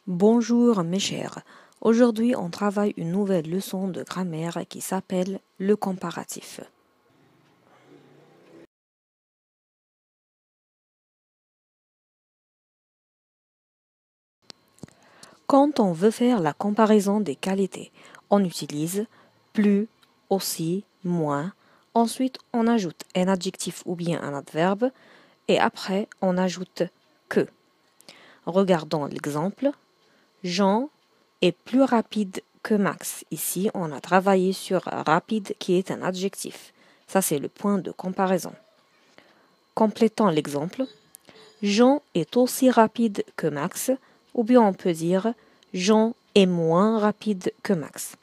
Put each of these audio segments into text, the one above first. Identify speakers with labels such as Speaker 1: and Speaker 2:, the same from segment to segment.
Speaker 1: Bonjour mes chers, aujourd'hui on travaille une nouvelle leçon de grammaire qui s'appelle le comparatif. Quand on veut faire la comparaison des qualités, on utilise plus, aussi, moins, ensuite on ajoute un adjectif ou bien un adverbe et après on ajoute que. Regardons l'exemple. Jean est plus rapide que Max. Ici, on a travaillé sur rapide qui est un adjectif. Ça, c'est le point de comparaison. Complétons l'exemple. Jean est aussi rapide que Max, ou bien on peut dire Jean est moins rapide que Max.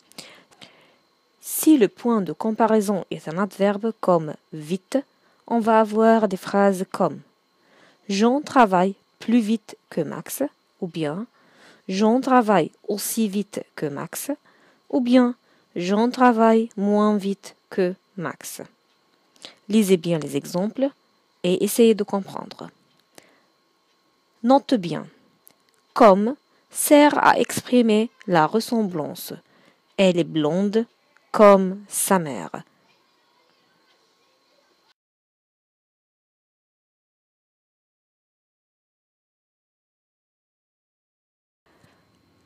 Speaker 1: Si le point de comparaison est un adverbe comme vite, on va avoir des phrases comme Jean travaille plus vite que Max, ou bien Jean travaille aussi vite que Max, ou bien Jean travaille moins vite que Max. Lisez bien les exemples et essayez de comprendre. Note bien. Comme sert à exprimer la ressemblance. Elle est blonde comme sa mère.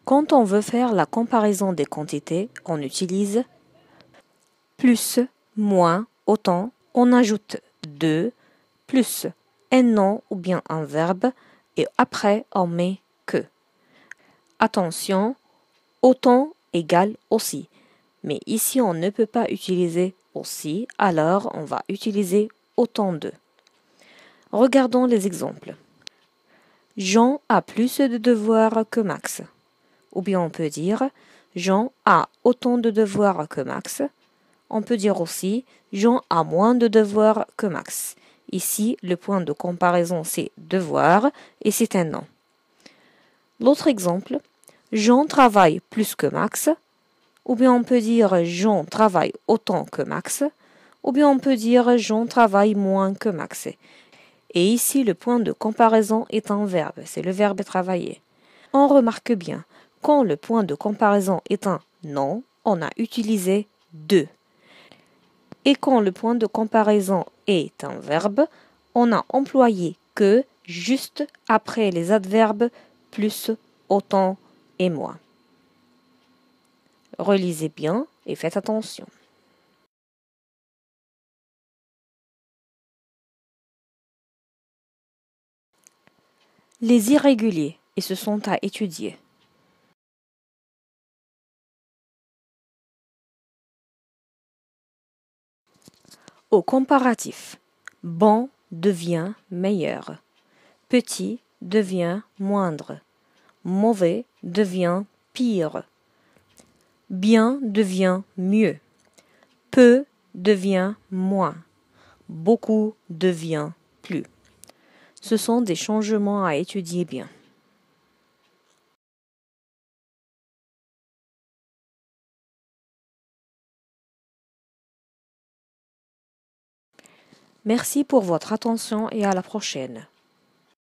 Speaker 1: Quand on veut faire la comparaison des quantités, on utilise plus, moins, autant, on ajoute de, plus un nom ou bien un verbe et après on met que. Attention, autant égale aussi. Mais ici on ne peut pas utiliser aussi, alors on va utiliser autant de. Regardons les exemples. Jean a plus de devoirs que Max. Ou bien on peut dire Jean a autant de devoirs que Max. On peut dire aussi Jean a moins de devoirs que Max. Ici, le point de comparaison c'est devoir et c'est un nom. L'autre exemple, Jean travaille plus que Max. Ou bien on peut dire Jean travaille autant que Max. Ou bien on peut dire Jean travaille moins que Max. Et ici, le point de comparaison est un verbe, c'est le verbe travailler. On remarque bien, quand le point de comparaison est un nom, on a utilisé de. Et quand le point de comparaison est un verbe, on a employé que juste après les adverbes plus, autant et moins. Relisez bien et faites attention. Les irréguliers, et ce sont à étudier. Au comparatif, bon devient meilleur, petit devient moindre, mauvais devient pire, bien devient mieux, peu devient moins, beaucoup devient plus. Ce sont des changements à étudier bien. Merci pour votre attention et à la prochaine.